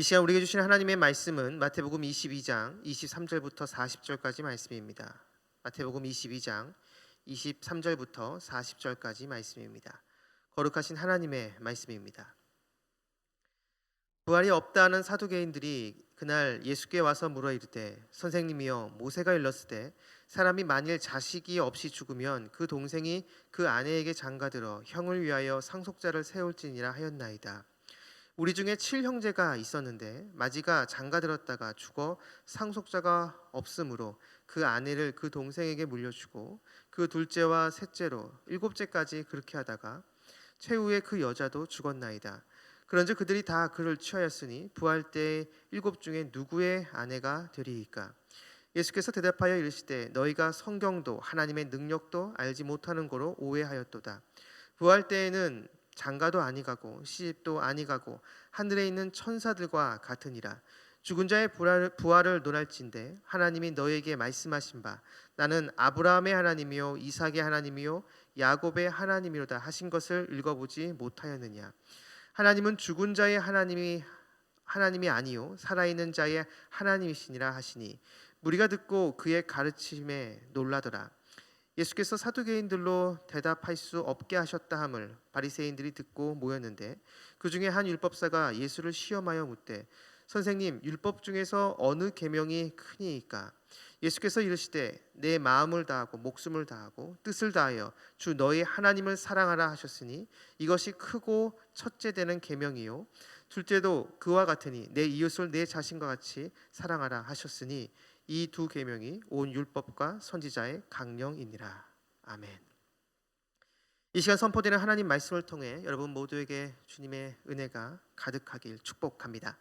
이 시간 우리에게 주신 하나님의 말씀은 마태복음 22장 23절부터 40절까지 말씀입니다. 마태복음 22장 23절부터 40절까지 말씀입니다. 거룩하신 하나님의 말씀입니다. 부활이 없다는 사두개인들이 그날 예수께 와서 물어 이르되, 선생님이여, 모세가 일렀으되 사람이 만일 자식이 없이 죽으면 그 동생이 그 아내에게 장가들어 형을 위하여 상속자를 세울지니라 하였나이다. 우리 중에 7형제가 있었는데 마지가 장가들었다가 죽어 상속자가 없으므로 그 아내를 그 동생에게 물려주고 그 둘째와 셋째로 일곱째까지 그렇게 하다가 최후에 그 여자도 죽었나이다. 그런즉 그들이 다 그를 취하였으니 부활 때에 일곱 중에 누구의 아내가 되리이까? 예수께서 대답하여 이르시되, 너희가 성경도 하나님의 능력도 알지 못하는 거로 오해하였도다. 부활 때에는 장가도 아니가고 시집도 아니가고 하늘에 있는 천사들과 같으니라. 죽은 자의 부활을 논할진대 하나님이 너희에게 말씀하신 바 나는 아브라함의 하나님이요 이삭의 하나님이요 야곱의 하나님이로다 하신 것을 읽어보지 못하였느냐? 하나님은 죽은 자의 하나님이 아니요 살아있는 자의 하나님이시니라 하시니 무리가 듣고 그의 가르침에 놀라더라. 예수께서 사두개인들로 대답할 수 없게 하셨다 함을 바리새인들이 듣고 모였는데 그 중에 한 율법사가 예수를 시험하여 묻되, 선생님, 율법 중에서 어느 계명이 크니이까? 예수께서 이르시되, 내 마음을 다하고 목숨을 다하고 뜻을 다하여 주 너희 하나님을 사랑하라 하셨으니 이것이 크고 첫째 되는 계명이요 둘째도 그와 같으니 내 이웃을 내 자신과 같이 사랑하라 하셨으니 이 두 계명이 온 율법과 선지자의 강령이니라. 아멘. 이 시간 선포되는 하나님 말씀을 통해 여러분 모두에게 주님의 은혜가 가득하길 축복합니다.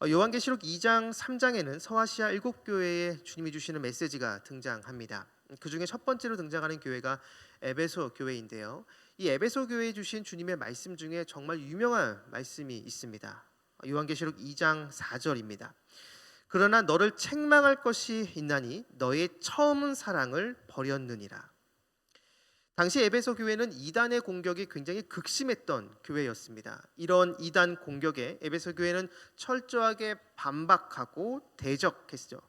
요한계시록 2장 3장에는 서아시아 7교회에 주님이 주시는 메시지가 등장합니다. 그 중에 첫 번째로 등장하는 교회가 에베소 교회인데요. 이 에베소 교회에 주신 주님의 말씀 중에 정말 유명한 말씀이 있습니다. 요한계시록 2장 4절입니다. 그러나 너를 책망할 것이 있나니 너의 처음 사랑을 버렸느니라. 당시 에베소 교회는 이단의 공격이 굉장히 극심했던 교회였습니다. 이런 이단 공격에 에베소 교회는 철저하게 반박하고 대적했죠.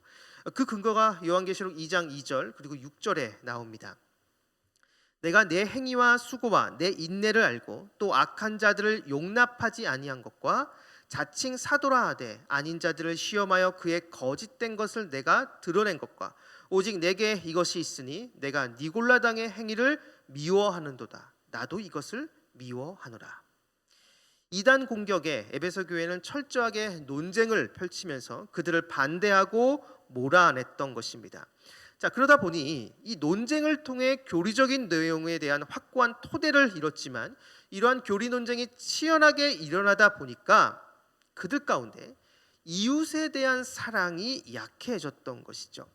그 근거가 요한계시록 2장 2절 그리고 6절에 나옵니다. 내가 내 행위와 수고와 내 인내를 알고 또 악한 자들을 용납하지 아니한 것과 자칭 사도라 하되 아닌 자들을 시험하여 그의 거짓된 것을 내가 드러낸 것과 오직 내게 이것이 있으니 내가 니골라당의 행위를 미워하는도다. 나도 이것을 미워하노라. 이단 공격에 에베소 교회는 철저하게 논쟁을 펼치면서 그들을 반대하고 몰아냈던 것입니다. 자, 그러다 보니 이 논쟁을 통해 교리적인 내용에 대한 확고한 토대를 이뤘지만 이러한 교리 논쟁이 치열하게 일어나다 보니까 그들 가운데 이웃에 대한 사랑이 약해졌던 것이죠.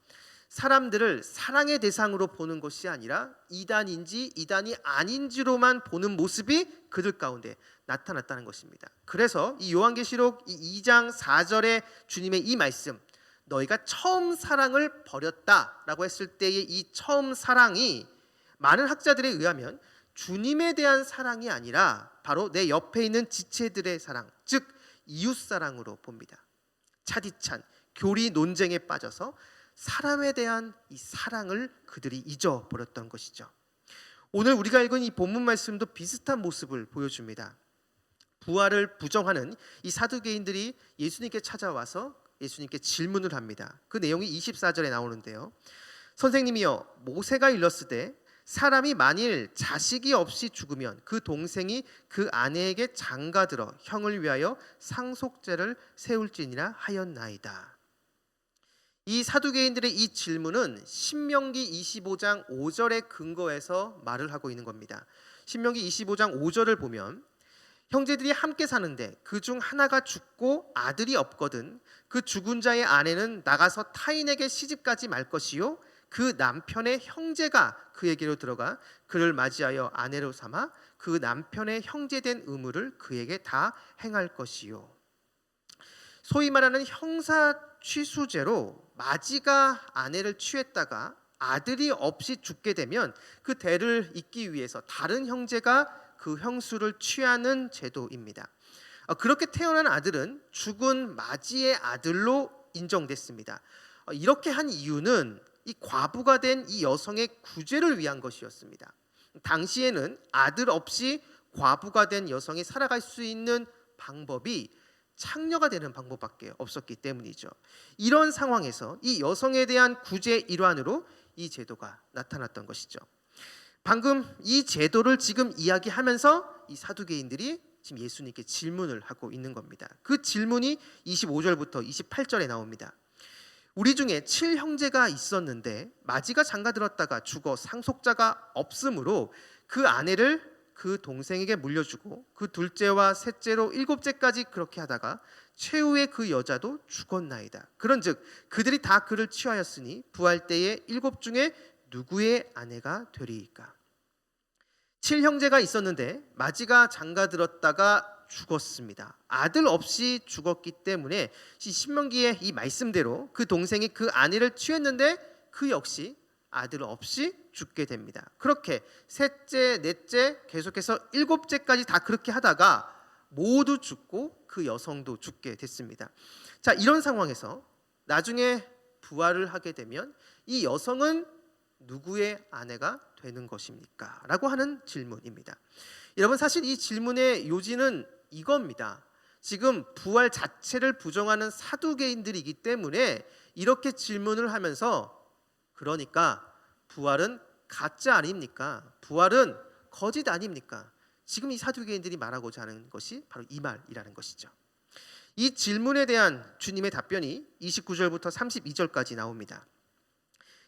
사람들을 사랑의 대상으로 보는 것이 아니라 이단인지 이단이 아닌지로만 보는 모습이 그들 가운데 나타났다는 것입니다. 그래서 이 요한계시록 2장 4절의 주님의 이 말씀, 너희가 처음 사랑을 버렸다라고 했을 때의 이 처음 사랑이 많은 학자들에 의하면 주님에 대한 사랑이 아니라 바로 내 옆에 있는 지체들의 사랑, 즉 이웃사랑으로 봅니다. 차디찬 교리 논쟁에 빠져서 사람에 대한 이 사랑을 그들이 잊어버렸던 것이죠. 오늘 우리가 읽은 이 본문 말씀도 비슷한 모습을 보여줍니다. 부활을 부정하는 이 사두개인들이 예수님께 찾아와서 예수님께 질문을 합니다. 그 내용이 24절에 나오는데요. 선생님이여, 모세가 일렀으되 사람이 만일 자식이 없이 죽으면 그 동생이 그 아내에게 장가들어 형을 위하여 상속죄를 세울지니라 하였나이다. 이 사두개인들의 이 질문은 신명기 25장 5절의 근거에서 말을 하고 있는 겁니다. 신명기 25장 5절을 보면 형제들이 함께 사는데 그중 하나가 죽고 아들이 없거든 그 죽은 자의 아내는 나가서 타인에게 시집가지 말 것이요 그 남편의 형제가 그에게로 들어가 그를 맞이하여 아내로 삼아 그 남편의 형제된 의무를 그에게 다 행할 것이요. 소위 말하는 형사 취수죄로 마지가 아내를 취했다가 아들이 없이 죽게 되면 그 대를 잇기 위해서 다른 형제가 그 형수를 취하는 제도입니다. 그렇게 태어난 아들은 죽은 맞이의 아들로 인정됐습니다. 이렇게 한 이유는 이 과부가 된 이 여성의 구제를 위한 것이었습니다. 당시에는 아들 없이 과부가 된 여성이 살아갈 수 있는 방법이 창녀가 되는 방법밖에 없었기 때문이죠. 이런 상황에서 이 여성에 대한 구제 일환으로 이 제도가 나타났던 것이죠. 방금 이 제도를 지금 이야기하면서 이 사두개인들이 지금 예수님께 질문을 하고 있는 겁니다. 그 질문이 25절부터 28절에 나옵니다. 우리 중에 7형제가 있었는데 마지가 장가들었다가 죽어 상속자가 없으므로 그 아내를 그 동생에게 물려주고 그 둘째와 셋째로 일곱째까지 그렇게 하다가 최후의 그 여자도 죽었나이다. 그런즉 그들이 다 그를 취하였으니 부활 때에 일곱 중에 누구의 아내가 되리이까? 7형제가 있었는데 마지가 장가들었다가 죽었습니다. 아들 없이 죽었기 때문에 신명기의 이 말씀대로 그 동생이 그 아내를 취했는데 그 역시 아들 없이 죽게 됩니다. 그렇게 셋째, 넷째, 계속해서 일곱째까지 다 그렇게 하다가 모두 죽고 그 여성도 죽게 됐습니다. 자, 이런 상황에서 나중에 부활을 하게 되면 이 여성은 누구의 아내가 되는 것입니까? 라고 하는 질문입니다. 여러분, 사실 이 질문의 요지는 이겁니다. 지금 부활 자체를 부정하는 사두개인들이기 때문에 이렇게 질문을 하면서, 그러니까 부활은 가짜 아닙니까? 부활은 거짓 아닙니까? 지금 이 사두개인들이 말하고자 하는 것이 바로 이 말이라는 것이죠. 이 질문에 대한 주님의 답변이 29절부터 32절까지 나옵니다.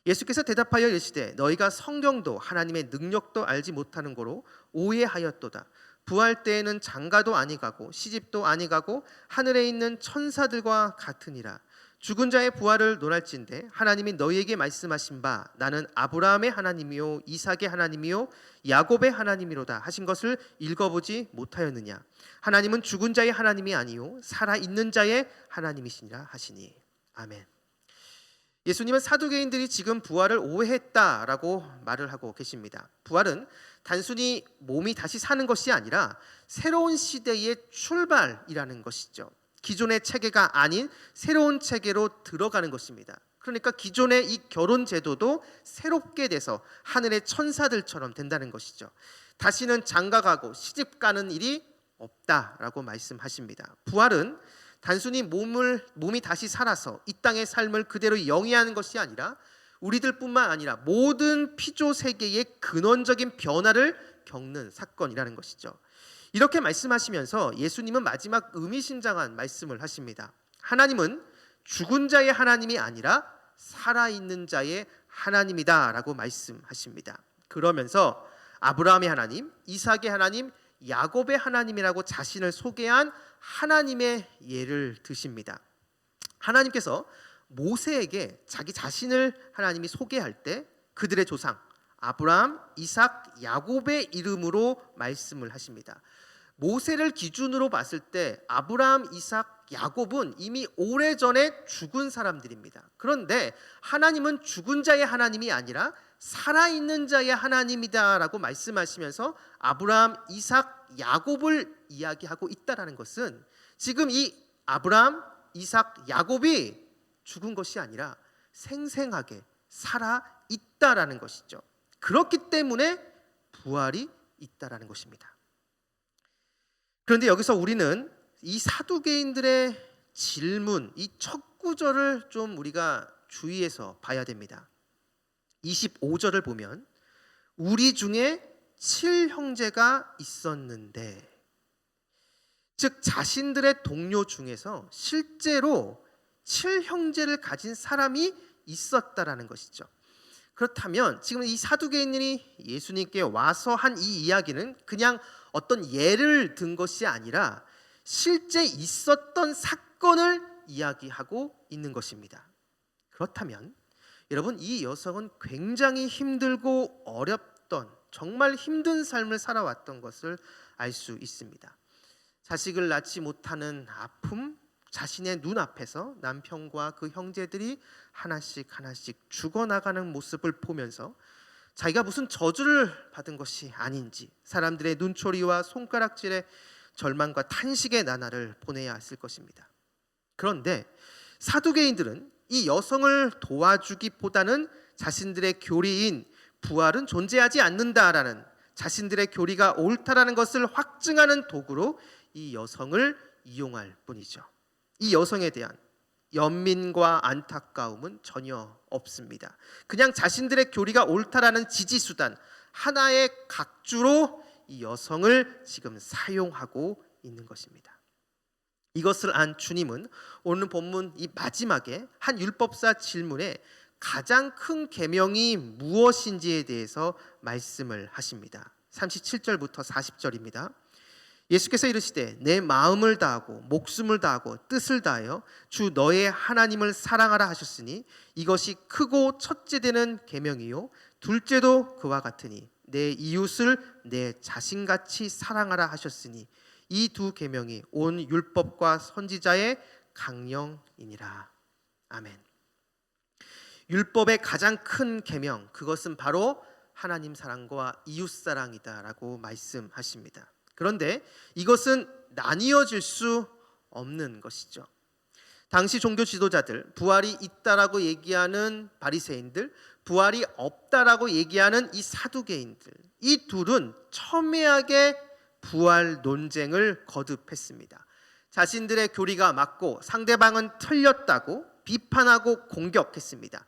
예수께서 대답하여 이르시되 너희가 성경도 하나님의 능력도 알지 못하는 거로 오해하였도다. 부활 때에는 장가도 아니가고 시집도 아니가고 하늘에 있는 천사들과 같으니라. 죽은 자의 부활을 논할진대 하나님이 너희에게 말씀하신 바 나는 아브라함의 하나님이요 이삭의 하나님이요 야곱의 하나님이로다 하신 것을 읽어보지 못하였느냐? 하나님은 죽은 자의 하나님이 아니요 살아있는 자의 하나님이시니라 하시니. 아멘. 예수님은 사두개인들이 지금 부활을 오해했다라고 말을 하고 계십니다. 부활은 단순히 몸이 다시 사는 것이 아니라 새로운 시대의 출발이라는 것이죠. 기존의 체계가 아닌 새로운 체계로 들어가는 것입니다. 그러니까 기존의 이 결혼 제도도 새롭게 돼서 하늘의 천사들처럼 된다는 것이죠. 다시는 장가가고 시집가는 일이 없다라고 말씀하십니다. 부활은 단순히 몸이 다시 살아서 이 땅의 삶을 그대로 영위하는 것이 아니라 우리들뿐만 아니라 모든 피조 세계의 근원적인 변화를 겪는 사건이라는 것이죠. 이렇게 말씀하시면서 예수님은 마지막 의미심장한 말씀을 하십니다. 하나님은 죽은 자의 하나님이 아니라 살아있는 자의 하나님이다 라고 말씀하십니다. 그러면서 아브라함의 하나님, 이삭의 하나님, 야곱의 하나님이라고 자신을 소개한 하나님의 예를 드십니다. 하나님께서 모세에게 자기 자신을 하나님이 소개할 때 그들의 조상 아브라함, 이삭, 야곱의 이름으로 말씀을 하십니다. 모세를 기준으로 봤을 때 아브라함, 이삭, 야곱은 이미 오래전에 죽은 사람들입니다. 그런데 하나님은 죽은 자의 하나님이 아니라 살아있는 자의 하나님이다라고 말씀하시면서 아브라함, 이삭, 야곱을 이야기하고 있다라는 것은 지금 이 아브라함, 이삭, 야곱이 죽은 것이 아니라 생생하게 살아 있다라는 것이죠. 그렇기 때문에 부활이 있다라는 것입니다. 그런데 여기서 우리는 이 사두개인들의 질문, 이 첫 구절을 좀 우리가 주의해서 봐야 됩니다. 25절을 보면 우리 중에 7형제가 있었는데, 즉 자신들의 동료 중에서 실제로 7형제를 가진 사람이 있었다라는 것이죠. 그렇다면 지금 이 사두개인들이 예수님께 와서 한 이 이야기는 그냥 어떤 예를 든 것이 아니라 실제 있었던 사건을 이야기하고 있는 것입니다. 그렇다면 여러분, 이 여성은 굉장히 힘들고 어렵던, 정말 힘든 삶을 살아왔던 것을 알 수 있습니다. 자식을 낳지 못하는 아픔, 자신의 눈앞에서 남편과 그 형제들이 하나씩 죽어나가는 모습을 보면서 자기가 무슨 저주를 받은 것이 아닌지, 사람들의 눈초리와 손가락질에 절망과 탄식의 나날을 보내야 했을 것입니다. 그런데 사두개인들은 이 여성을 도와주기보다는 자신들의 교리인 부활은 존재하지 않는다라는, 자신들의 교리가 옳다라는 것을 확증하는 도구로 이 여성을 이용할 뿐이죠. 이 여성에 대한 연민과 안타까움은 전혀 없습니다. 그냥 자신들의 교리가 옳다라는 지지수단, 하나의 각주로 이 여성을 지금 사용하고 있는 것입니다. 이것을 안 주님은 오늘 본문 이 마지막에 한 율법사 질문에 가장 큰 계명이 무엇인지에 대해서 말씀을 하십니다. 37절부터 40절입니다. 예수께서 이르시되 내 마음을 다하고 목숨을 다하고 뜻을 다하여 주 너의 하나님을 사랑하라 하셨으니 이것이 크고 첫째 되는 계명이요 둘째도 그와 같으니 내 이웃을 내 자신같이 사랑하라 하셨으니 이 두 계명이 온 율법과 선지자의 강령이니라. 아멘. 율법의 가장 큰 계명, 그것은 바로 하나님 사랑과 이웃 사랑이다라고 말씀하십니다. 그런데 이것은 나뉘어질 수 없는 것이죠. 당시 종교 지도자들, 부활이 있다라고 얘기하는 바리새인들, 부활이 없다라고 얘기하는 이 사두개인들, 이 둘은 첨예하게 부활 논쟁을 거듭했습니다. 자신들의 교리가 맞고 상대방은 틀렸다고 비판하고 공격했습니다.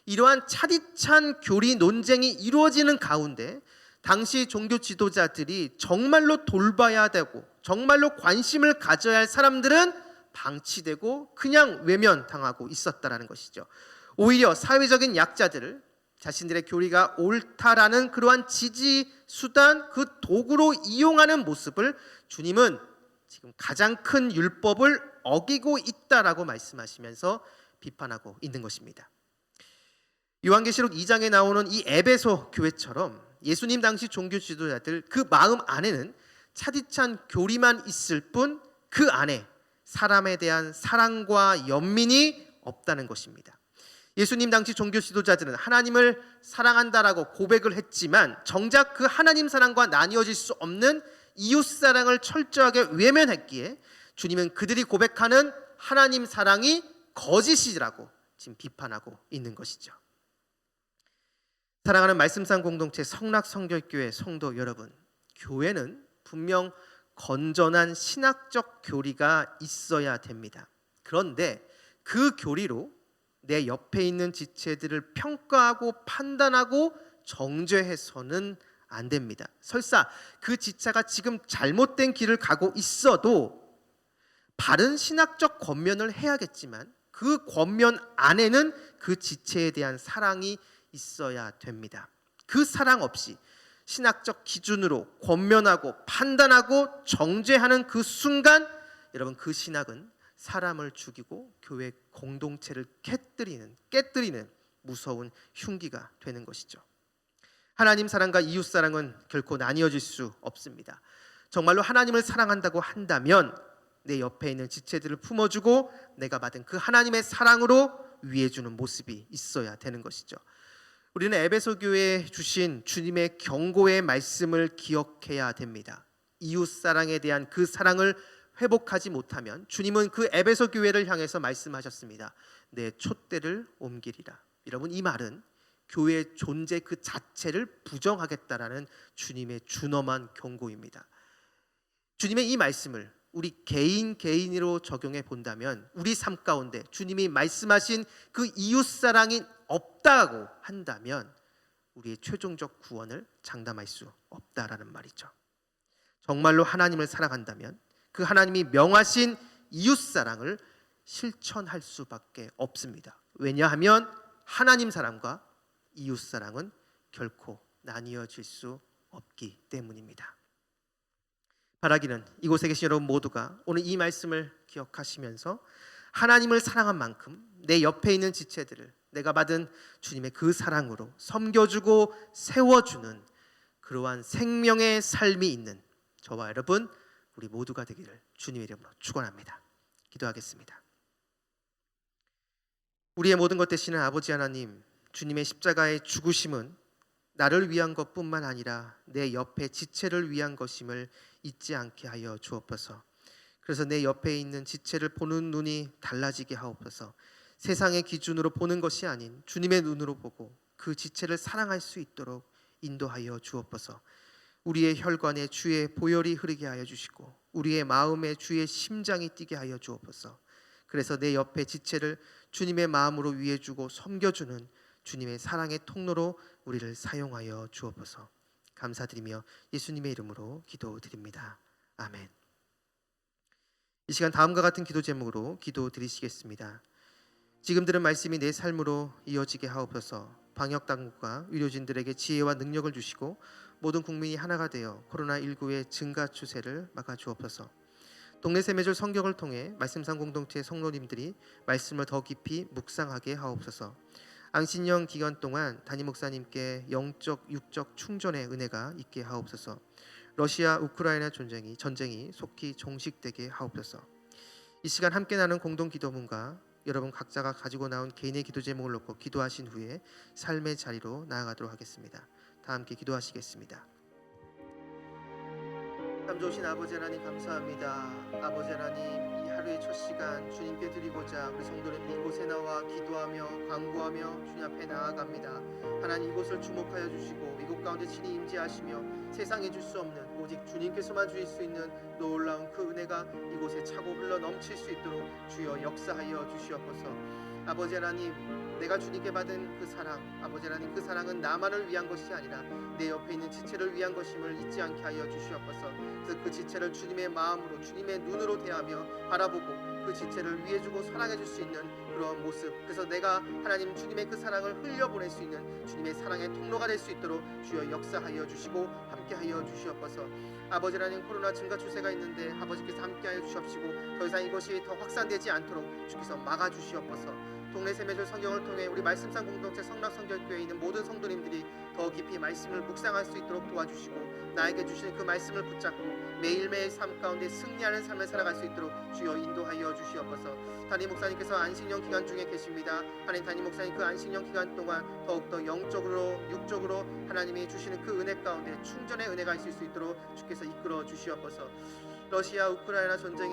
이러한 차디찬 교리 논쟁이 이루어지는 가운데 당시 종교 지도자들이 정말로 돌봐야 되고 정말로 관심을 가져야 할 사람들은 방치되고 그냥 외면당하고 있었다라는 것이죠. 오히려 사회적인 약자들을 자신들의 교리가 옳다라는 그러한 지지 수단, 그 도구로 이용하는 모습을 주님은 지금 가장 큰 율법을 어기고 있다라고 말씀하시면서 비판하고 있는 것입니다. 요한계시록 2장에 나오는 이 에베소 교회처럼 예수님 당시 종교 지도자들 그 마음 안에는 차디찬 교리만 있을 뿐 그 안에 사람에 대한 사랑과 연민이 없다는 것입니다. 예수님 당시 종교 지도자들은 하나님을 사랑한다라고 고백을 했지만 정작 그 하나님 사랑과 나뉘어질 수 없는 이웃 사랑을 철저하게 외면했기에 주님은 그들이 고백하는 하나님 사랑이 거짓이라고 지금 비판하고 있는 것이죠. 사랑하는 말씀상 공동체 성락성결교회 성도 여러분, 교회는 분명 건전한 신학적 교리가 있어야 됩니다. 그런데 그 교리로 내 옆에 있는 지체들을 평가하고 판단하고 정죄해서는 안 됩니다. 설사 그 지체가 지금 잘못된 길을 가고 있어도 바른 신학적 권면을 해야겠지만 그 권면 안에는 그 지체에 대한 사랑이 있어야 됩니다. 그 사랑 없이 신학적 기준으로 권면하고 판단하고 정죄하는 그 순간 여러분 그 신학은 사람을 죽이고 교회 공동체를 깨뜨리는 무서운 흉기가 되는 것이죠. 하나님 사랑과 이웃 사랑은 결코 나뉘어질 수 없습니다. 정말로 하나님을 사랑한다고 한다면 내 옆에 있는 지체들을 품어주고 내가 받은 그 하나님의 사랑으로 위해주는 모습이 있어야 되는 것이죠. 우리는 에베소 교회에 주신 주님의 경고의 말씀을 기억해야 됩니다. 이웃 사랑에 대한 그 사랑을 회복하지 못하면 주님은 그 에베소 교회를 향해서 말씀하셨습니다. 내 촛대를 옮기리라. 여러분 이 말은 교회의 존재 그 자체를 부정하겠다라는 주님의 준엄한 경고입니다. 주님의 이 말씀을 우리 개인으로 적용해 본다면 우리 삶 가운데 주님이 말씀하신 그 이웃 사랑이 없다고 한다면 우리의 최종적 구원을 장담할 수 없다라는 말이죠. 정말로 하나님을 사랑한다면 그 하나님이 명하신 이웃 사랑을 실천할 수밖에 없습니다. 왜냐하면 하나님 사랑과 이웃 사랑은 결코 나뉘어질 수 없기 때문입니다. 바라기는 이곳에 계신 여러분 모두가 오늘 이 말씀을 기억하시면서 하나님을 사랑한 만큼 내 옆에 있는 지체들을 내가 받은 주님의 그 사랑으로 섬겨주고 세워주는 그러한 생명의 삶이 있는 저와 여러분 우리 모두가 되기를 주님의 이름으로 축원합니다. 기도하겠습니다. 우리의 모든 것 되시는 아버지 하나님, 주님의 십자가의 죽으심은 나를 위한 것뿐만 아니라 내 옆에 지체를 위한 것임을 잊지 않게 하여 주옵소서. 그래서 내 옆에 있는 지체를 보는 눈이 달라지게 하옵소서. 세상의 기준으로 보는 것이 아닌 주님의 눈으로 보고 그 지체를 사랑할 수 있도록 인도하여 주옵소서. 우리의 혈관에 주의 보혈이 흐르게 하여 주시고 우리의 마음에 주의 심장이 뛰게 하여 주옵소서. 그래서 내 옆에 지체를 주님의 마음으로 위해주고 섬겨주는 주님의 사랑의 통로로 우리를 사용하여 주옵소서. 감사드리며 예수님의 이름으로 기도드립니다. 아멘. 이 시간 다음과 같은 기도 제목으로 기도드리시겠습니다. 지금 들은 말씀이 내 삶으로 이어지게 하옵소서. 방역당국과 의료진들에게 지혜와 능력을 주시고 모든 국민이 하나가 되어 코로나19의 증가 추세를 막아주옵소서. 동네 세매절 성경을 통해 말씀상 공동체의 성도님들이 말씀을 더 깊이 묵상하게 하옵소서. 안신년 기간 동안 담임 목사님께 영적 육적 충전의 은혜가 있게 하옵소서. 러시아 우크라이나 전쟁이 속히 종식되게 하옵소서. 이 시간 함께 나눈 공동 기도문과 여러분 각자가 가지고 나온 개인의 기도 제목을 놓고 기도하신 후에 삶의 자리로 나아가도록 하겠습니다. 다 함께 기도하시겠습니다. 참 좋으신 아버지 하나님 감사합니다. 아버지 하나님, 이 하루의 첫 시간 주님께 드리고자 우리 성도는 이곳에 나와 기도하며 간구하며 주님 앞에 나아갑니다. 하나님, 이곳을 주목하여 주시고 이곳 가운데 친히 임재하시며 세상에 줄 수 없는 오직 주님께서만 주실 수 있는 놀라운 그 은혜가 이곳에 차고 흘러 넘칠 수 있도록 주여 역사하여 주시옵소서. 아버지 하나님, 내가 주님께 받은 그 사랑, 아버지 하나님, 그 사랑은 나만을 위한 것이 아니라 내 옆에 있는 지체를 위한 것임을 잊지 않게 하여 주시옵소서. 그래서 그 지체를 주님의 마음으로 주님의 눈으로 대하며 바라보고 그 지체를 위해주고 사랑해줄 수 있는 그런 모습, 그래서 내가 하나님 주님의 그 사랑을 흘려보낼 수 있는 주님의 사랑의 통로가 될 수 있도록 주여 역사하여 주시고 함께하여 주시옵소서. 아버지 하나님, 코로나 증가 추세가 있는데 아버지께서 함께하여 주시옵시고 더 이상 이것이 더 확산되지 않도록 주께서 막아주시옵소서. 동네 세매절 성경을 통해 우리 말씀상 공동체 성락성결교회에 있는 모든 성도님들이 더 깊이 말씀을 묵상할 수 있도록 도와주시고 나에게 주시는 그 말씀을 붙잡고 매일매일 삶 가운데 승리하는 삶을 살아갈 수 있도록 주여 인도하여 주시옵소서. 담임 목사님께서 안식년 기간 중에 계십니다. 하나님, 담임 목사님 그 안식년 기간 동안 더욱더 영적으로 육적으로 하나님이 주시는 그 은혜 가운데 충전의 은혜가 있을 수 있도록 주께서 이끌어 주시옵소서. 러시아 우크라이나 전쟁이